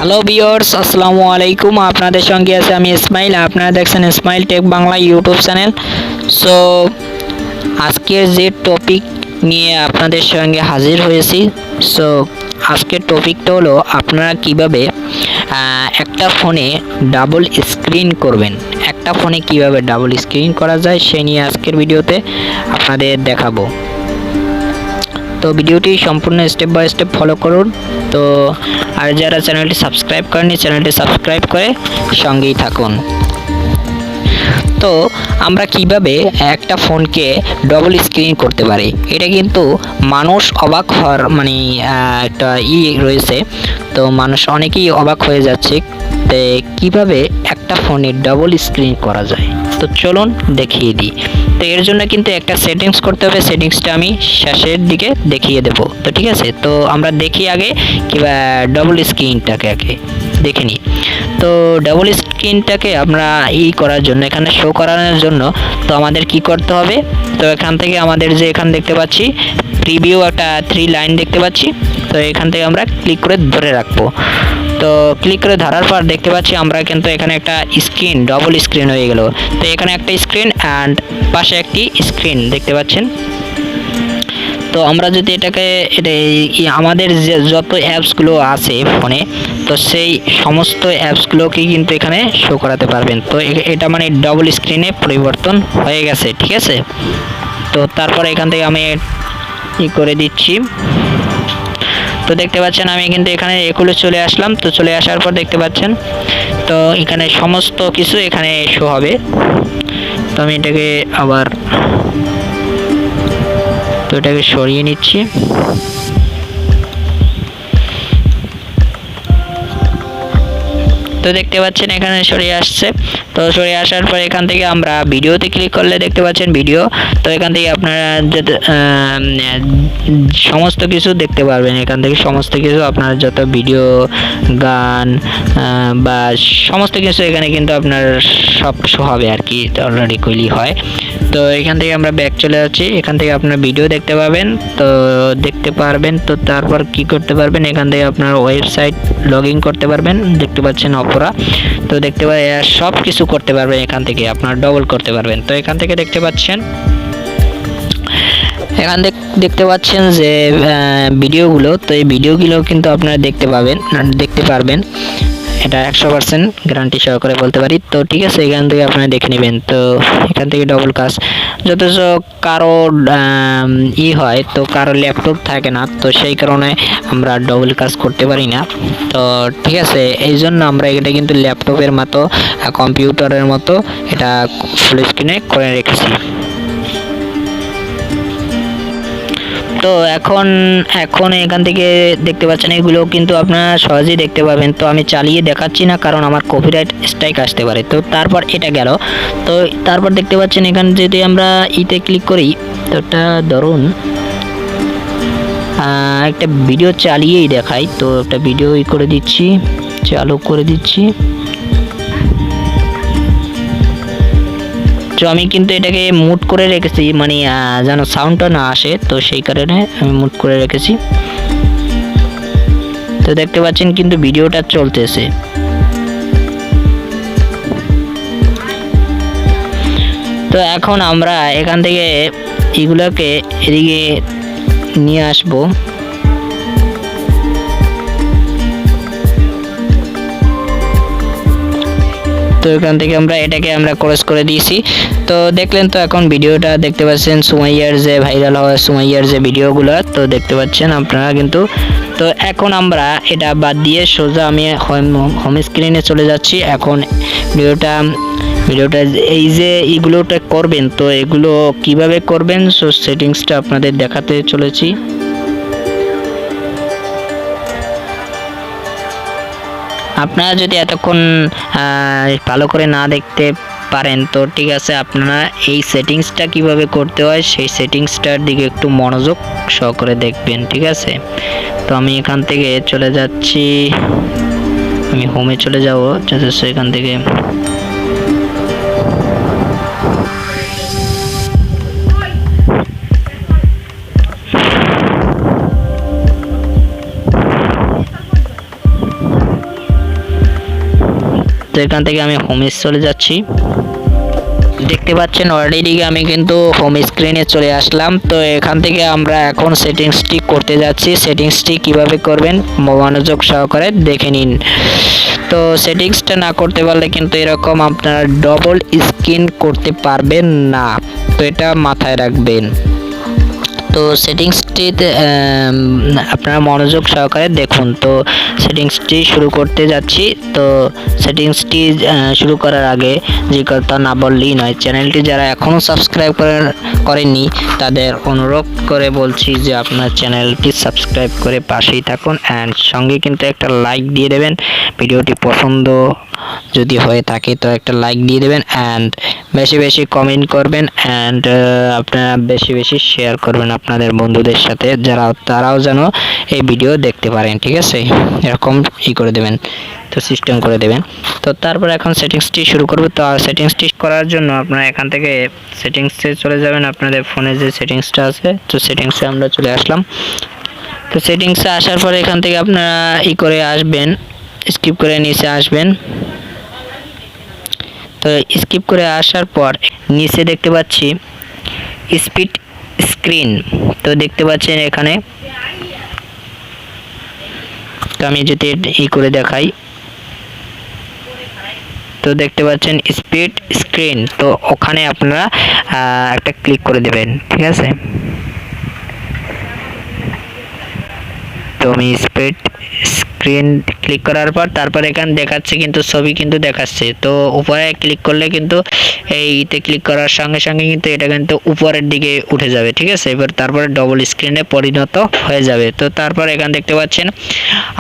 Hello viewers, আসসালামু আলাইকুম। আপনাদের সঙ্গে আছে আমি ইসমাইল। আপনারা দেখছেন Ismail tech Bangla YouTube channel. So আজকের যে টপিক নিয়ে আপনাদের সঙ্গে হাজির হয়েছি, সো আজকের টপিকটা হলো আপনারা কিভাবে একটা ফোনে ডাবল স্ক্রিন করবেন। একটা ফোনে কিভাবে ডাবল স্ক্রিন করা যায় সেই নিয়ে আজকের ভিডিওতে আপনাদের দেখাবো। তো ভিডিওটি সম্পূর্ণ স্টেপ বাই স্টেপ ফলো করুন। তো আর যারা চ্যানেলটি সাবস্ক্রাইব করেননি, চ্যানেলটি সাবস্ক্রাইব করে সঙ্গেই থাকুন। তো আমরা কিভাবে একটা ফোনকে ডবল স্ক্রিন করতে পারি, এটা কিন্তু মানুষ অবাক হওয়ার একটা রয়েছে। তো মানুষ অনেকেই অবাক হয়ে যাচ্ছে কিভাবে একটা ফোনে ডবল স্ক্রিন করা যায়। তো চলুন দেখিয়ে দিই। তো এর জন্য কিন্তু একটা সেটিংস করতে হবে, সেটিংসটা আমি শেষের দিকে দেখিয়ে দেব। তো ঠিক আছে, তো আমরা দেখি আগে কিংবা ডবল স্ক্রিনটাকে আগে দেখে নিই। তো ডাবল স্ক্রিনটাকে আমরা করার জন্য, এখানে শো করানোর জন্য তো আমাদের কি করতে হবে, তো এখান থেকে আমাদের যে এখানে দেখতে পাচ্ছি প্রিভিউ একটা 3 লাইন দেখতে পাচ্ছি, তো এখান থেকে আমরা ক্লিক করে ধরে রাখবো। তো ক্লিক করে ধরার পর দেখতে পাচ্ছি আমরা কিন্তু এখানে একটা স্ক্রিন, ডবল স্ক্রিন হয়ে গেল। তো এখানে একটা স্ক্রিন অ্যান্ড পাশে একটি স্ক্রিন দেখতে পাচ্ছেন। তো আমরা যদি এটাকে আমাদের যে যত অ্যাপসগুলো আছে ফোনে, তো সেই সমস্ত অ্যাপসগুলোকে কিন্তু এখানে শো করাতে পারবেন। তো এটা মানে ডবল স্ক্রিনে পরিবর্তন হয়ে গেছে, ঠিক আছে। তো তারপরে এখান থেকে আমি করে দিচ্ছি। তো দেখতে পাচ্ছেন আমি কিন্তু এখানে এগুলো চলে আসলাম। তো চলে আসার পর দেখতে পাচ্ছেন তো এখানে সমস্ত কিছু এখানে শো হবে। তো আমি এটাকে আবার সরিয়ে নিচ্ছি। তো দেখতে পাচ্ছেন এখানে সরিয়ে আসছে। তো সরিয়ে আসার পর এখান থেকে আমরা ভিডিওতে ক্লিক করলে দেখতে পাচ্ছেন ভিডিও। তো এখান থেকে আপনারা সমস্ত কিছু দেখতে পারবেন। এখান থেকে সমস্ত কিছু আপনার যত ভিডিও, গান বা সমস্ত কিছু এখানে কিন্তু আপনার সব শো হবে আর কি, অলরেডি খুলি হয়। তো এখান থেকে আমরা ব্যাক চলে যাচ্ছি। এখান থেকে আপনার ভিডিও দেখতে পাবেন, তো দেখতে পারবেন। তো তারপর কি করতে পারবেন, এখান থেকে আপনার ওয়েবসাইট লগ ইন করতে পারবেন, দেখতে পাচ্ছেন অপরা। তো দেখতে সব কিছু করতে পারবেন, এখান থেকে আপনার ডবল করতে পারবেন। তো এখান থেকে দেখতে পাচ্ছেন দেখতে পাচ্ছেন যে ভিডিওগুলো, তো এই ভিডিওগুলো কিন্তু আপনারা দেখতে পারবেন। এটা 100% গ্যারান্টি সহকারে বলতে পারি। তো ঠিক আছে, এখান থেকে আপনারা দেখে নেবেন। তো এখান থেকে ডবল কাজ যথেচ কারো হয়, তো কারো ল্যাপটপ থাকে না, তো সেই কারণে আমরা ডবল কাজ করতে পারি না। তো ঠিক আছে, এই জন্য আমরা এটা কিন্তু ল্যাপটপের মতো, কম্পিউটারের মতো এটা ফুল স্ক্রিনে করে রেখেছি। তো এখন এখান থেকে দেখতে পাচ্ছেন এগুলো কিন্তু আপনারা সহজেই দেখতে পাবেন। তো আমি চালিয়ে দেখাচ্ছি না, কারণ আমার কপিরাইট স্ট্রাইক আসতে পারে। তো তারপর এটা গেল। তো তারপর দেখতে পাচ্ছেন এখানে যদি আমরা ক্লিক করি, তো এটা ধরুন একটা ভিডিও চালিয়েই দেখাই। তো একটা ভিডিও করে দিচ্ছি, চালু করে দিচ্ছি। তো আমি কিন্তু এটাকে মুট করে রেখেছি, যেন সাউন্ডটা না আসে, তো সেই কারণে আমি মুট করে রেখেছি। তো দেখতে পাচ্ছেন কিন্তু ভিডিওটা চলতেছে। তো এখন আমরা এখান থেকে এগুলোকে এদিকে নিয়ে আসবো। তো এখান থেকে এটাকে আমরা ক্রস করে দিয়েছি। তো দেখলেন, তো এখন ভিডিওটা দেখতে পাচ্ছেন সুমাইয়ার যে ভাইরাল হওয়া সুমাইয়ার যে ভিডিওগুলো, তো দেখতে পাচ্ছেন আপনারা কিন্তু। তো এখন আমরা এটা বাদ দিয়ে সোজা আমি হোম স্ক্রিনে চলে যাচ্ছি। এখন ভিডিওটা এই যে এগুলোটা করবেন, তো এগুলো কিভাবে করবেন, সো সেটিংসটা আপনাদের দেখাতে চলেছি। আপনারা যদি এতক্ষণ ভালো করে না দেখতে পারেন, তো ঠিক আছে, আপনারা এই সেটিংসটা কিভাবে করতে হয় সেই সেটিংসটার দিকে একটু মনোযোগ সহকারে দেখবেন, ঠিক আছে। তো আমি এখান থেকে চলে যাচ্ছি, আমি হোমে চলে যাব। যথেষ্ট এখান থেকে এখান থেকে আমি হোমে চলে যাচ্ছি। দেখতে পাচ্ছেন অলরেডি আমি কিন্তু হোম স্ক্রিনে চলে আসলাম। তো এখান থেকে আমরা এখন সেটিংসটি করতে যাচ্ছি। সেটিংসটি কিভাবে করবেন মনোযোগ সহকারে দেখে নিন। তো সেটিংসটা না করতে পারলে কিন্তু এরকম আপনারা ডবল স্ক্রিন করতে পারবেন না, তো এটা মাথায় রাখবেন। তো সেটিংসটিতে আপনারা মনোযোগ সহকারে দেখুন। তো সেটিংসটি শুরু করতে যাচ্ছি। তো সেটিংসটি শুরু করার আগে যে কথা না বললেই নয়, চ্যানেলটি যারা এখনও সাবস্ক্রাইব করেননি তাদের অনুরোধ করে বলছি যে আপনার চ্যানেলটি সাবস্ক্রাইব করে পাশেই থাকুন অ্যান্ড সঙ্গে কিন্তু একটা লাইক দিয়ে দেবেন। ভিডিওটি পছন্দ যদি হয়ে থাকে তো একটা লাইক দিয়ে দেবেন অ্যান্ড বেশি বেশি কমেন্ট করবেন অ্যান্ড আপনারা বেশি বেশি শেয়ার করবেন আপনাদের বন্ধুদের সাথে, তারাও যেন এই ভিডিও দেখতে পারেন। ঠিক আছে, এরকম করে দেবেন, তো সিস্টেম করে দেবেন। তো তারপর এখন সেটিংসটি শুরু করব। তো সেটিংসটি করার জন্য আপনারা এখান থেকে সেটিংসে চলে যাবেন, আপনাদের ফোনে যে সেটিংসটা আছে। তো সেটিংসে আমরা চলে আসলাম। তো সেটিংসে আসার পরে এখান থেকে আপনারা করে আসবেন, স্কিপ করে নিচে আসবেন। তো স্কিপ করে আসার পর নিচে দেখতে পাচ্ছি স্পিড স্ক্রিন। তো দেখতে পাচ্ছেন এখানে, তো আমি যদি করে দেখাই, তো দেখতে পাচ্ছেন স্পিড স্ক্রিন। তো ওখানে আপনারা একটা ক্লিক করে দেবেন। ঠিক আছে, তো আমি স্পিড স্ক্রিন ক্লিক করার পর তারপর এখানে দেখাচ্ছে কিন্তু ছবি কিন্তু দেখাচ্ছে। তো উপরে ক্লিক করলে কিন্তু এইতে ক্লিক করার সঙ্গে সঙ্গে কিন্তু এটা কিন্তু উপরের দিকে উঠে যাবে। ঠিক আছে, এবার তারপরে ডবল স্ক্রিনে পরিণত হয়ে যাবে। তো তারপর এখানে দেখতে পাচ্ছেন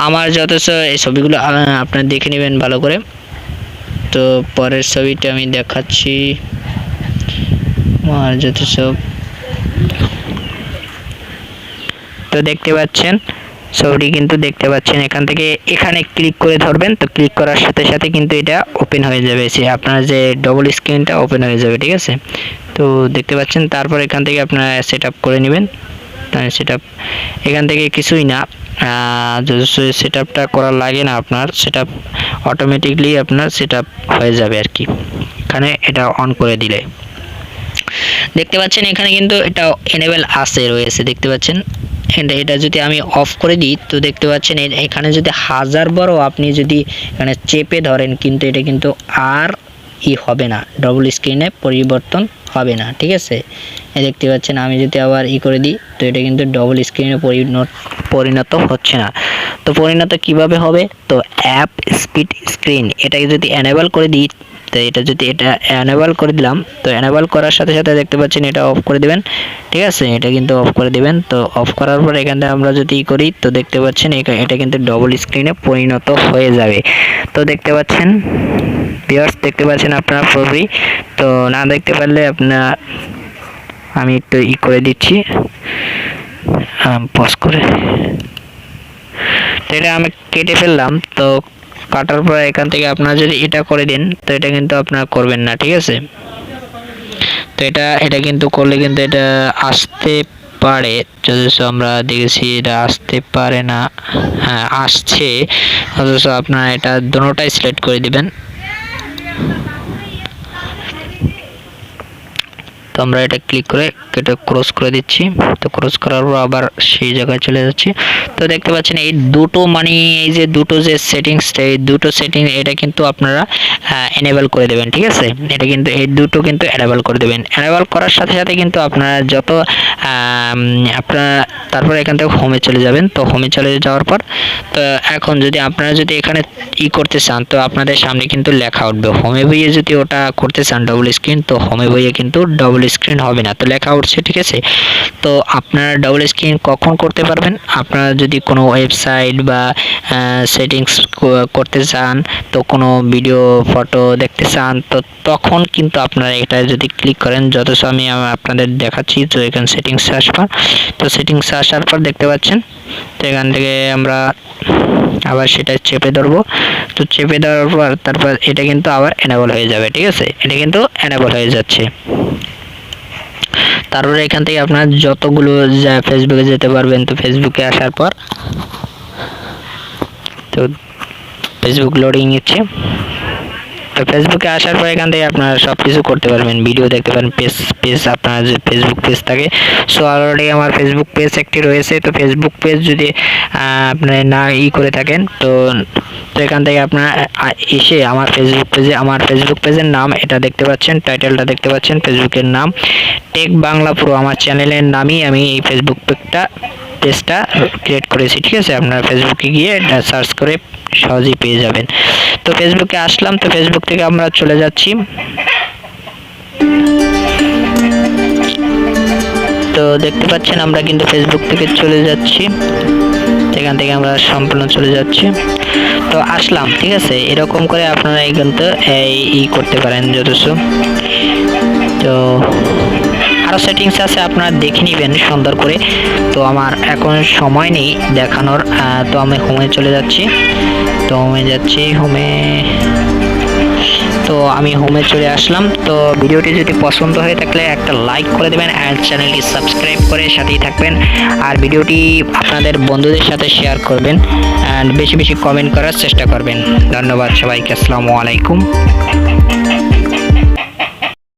আমার যথেষ্ট এই ছবিগুলো আপনারা দেখে নেবেন ভালো করে। তো পরের ছবিটা আমি দেখাচ্ছি, আমার যথেষ্ট। তো দেখতে পাচ্ছেন ছবিটি কিন্তু দেখতে পাচ্ছেন, এখান থেকে এখানে ক্লিক করে ধরবেন। তো ক্লিক করার সাথে সাথে কিন্তু এটা ওপেন হয়ে যাবে, আপনার যে ডবল স্ক্রিনটা ওপেন হয়ে যাবে। ঠিক আছে, তো দেখতে পাচ্ছেন। তারপর এখান থেকে আপনারা সেট আপ করে নেবেন। সেট আপ এখান থেকে কিছুই না, সেট আপটা করা লাগে না, আপনার সেট আপ অটোমেটিকলি আপনার সেট আপ হয়ে যাবে আর কি, এখানে এটা অন করে দিলে। দেখতে পাচ্ছেন এখানে কিন্তু এটা এনেবল রয়েছে, দেখতে পাচ্ছেন। এটা যদি আমি অফ করে দিই তো দেখতে পাচ্ছেন এখানে যদি 1000 বড় আপনি যদি এখানে চেপে ধরেন কিন্তু এটা কিন্তু আর হবে না, ডবল স্ক্রিনে পরিবর্তন হবে না। ঠিক আছে, দেখতে পাচ্ছেন আমি যদি আবার করে দিই তো এটা কিন্তু ডবল স্ক্রিনে পরিণত হচ্ছে না। তো পরিণত কিভাবে হবে? তো অ্যাপ স্পিড স্ক্রিন এটাকে যদি এনেবল করে দিই, তো এটা যদি এনেবল করে দিলাম, তো এনেবল করার সাথে সাথে দেখতে পাচ্ছেন এটা অফ করে দিবেন। ঠিক আছে, এটা কিন্তু অফ করে দিবেন। তো অফ করার পর এখানে আমরা যদি করি তো দেখতে পাচ্ছেন এটা কিন্তু ডবল স্ক্রিনে পরিণত হয়ে যাবে। তো দেখতে পাচ্ছেন ভিউয়ার্স, দেখতে পাচ্ছেন আপনারা পুরোপুরি। তো না দেখতে পারলে আমি একটু করে দিচ্ছি পজ করে। তো এটা আমি কেটে ফেললাম। তো কাটার পর এখান থেকে আপনারা যদি এটা করে দেন তো এটা কিন্তু আপনারা করবেন না। ঠিক আছে, তো এটা কিন্তু করলে কিন্তু এটা আসতে পারে, যদিও আমরা দেখেছি এটা আসতে পারে না। হ্যাঁ আসছে, অথচ আপনারা এটা দুটোটাই সিলেক্ট করে দিবেন। তো আমরা এটা ক্লিক করে এটা ক্রস করে দিচ্ছি। তো ক্রস করার পর আবার সেই জায়গায় চলে যাচ্ছি। তো দেখতে পাচ্ছেন এই দুটো এই যে দুটো যে সেটিংস, এই দুটো সেটিং এটা কিন্তু আপনারা এনেবল করে দেবেন। ঠিক আছে, এটা কিন্তু এই দুটো কিন্তু এনেবল করে দেবেন। এনেবল করার সাথে সাথে কিন্তু আপনারা যত আপনারা তারপর এখান থেকে হোমে চলে যাবেন। তো হোমে চলে যাওয়ার পর তো এখন যদি আপনারা যদি এখানে করতে চান তো আপনাদের সামনে কিন্তু লেখা উঠবে হোমে বইয়ে, যদি ওটা করতে চান ডবল স্ক্রিন তো হোমে বইয়ে কিন্তু ডবল স্ক্রিন হবে না, তো লেখা উঠছে। ঠিক আছে, তো আপনারা ডবল স্ক্রিন কখন করতে পারবেন? আপনারা যদি কোনো ওয়েবসাইট বা সেটিংস করতে চান, তো কোনো ভিডিও ফটো দেখতে চান, তো তখন কিন্তু আপনারা এটা যদি ক্লিক করেন, যথেষ্ট আমি আপনাদের দেখাচ্ছি। তো এখানে সেটিংস আসবে, তো সেটিংস আসার পর দেখতে পাচ্ছেন তো এখান থেকে আমরা আবার সেটা চেপে ধরবো। তো চেপে ধরার পর তারপর এটা কিন্তু আবার এনেবল হয়ে যাবে। ঠিক আছে, এটা কিন্তু এনেবল হয়ে যাচ্ছে। তারপরে এখান থেকে আপনারা যতগুলো ফেসবুকে যেতে পারবেন। তো ফেসবুকে আসার পর তো ফেসবুক লোডিং নিচ্ছে। তো ফেসবুকে আসার পর এখান থেকে আপনারা সব কিছু করতে পারবেন, ভিডিও দেখতে পারেন, পেজ আপনার যে ফেসবুক পেজ থাকে। সো অলরেডি আমার ফেসবুক পেজ একটি রয়েছে। তো ফেসবুক পেজ যদি আপনি না করে থাকেন তো এখান থেকে আপনারা এসে আমার ফেসবুক পেজের নাম এটা দেখতে পাচ্ছেন, টাইটেলটা দেখতে পাচ্ছেন, ফেসবুকের নাম টেক বাংলা প্রো, আমার চ্যানেলের নামই আমি এই ফেসবুক পেজটা ক্রিয়েট করেছি। ঠিক আছে, আপনারা ফেসবুকে গিয়ে সার্চ করে সহজেই পেয়ে যাবেন। তো ফেসবুকে আসলাম, তো ফেসবুক থেকে আমরা চলে যাচ্ছি। তো দেখতে পাচ্ছেন আমরা কিন্তু ফেসবুক থেকে চলে যাচ্ছি, সেখান থেকে আমরা সম্পূর্ণ চলে যাচ্ছি। তো আসলাম, ঠিক আছে, এরকম করে আপনারা কিন্তু এই করতে পারেন যথেষ্ট। তো আরও সেটিংস আছে, আপনারা দেখে নেবেন সুন্দর করে। তো আমার এখন সময় নেই দেখানোর, তো আমি হোমে চলে যাচ্ছি। তো আমি হোমে চলে আসলাম। তো ভিডিওটি যদি পছন্দ হয়ে থাকলে একটা লাইক করে দেবেন আর চ্যানেলটি সাবস্ক্রাইব করে সাথেই থাকবেন। আর ভিডিওটি আপনাদের বন্ধুদের সাথে শেয়ার করবেন অ্যান্ড বেশি বেশি কমেন্ট করার চেষ্টা করবেন। ধন্যবাদ সবাইকে। আসসালামু আলাইকুম।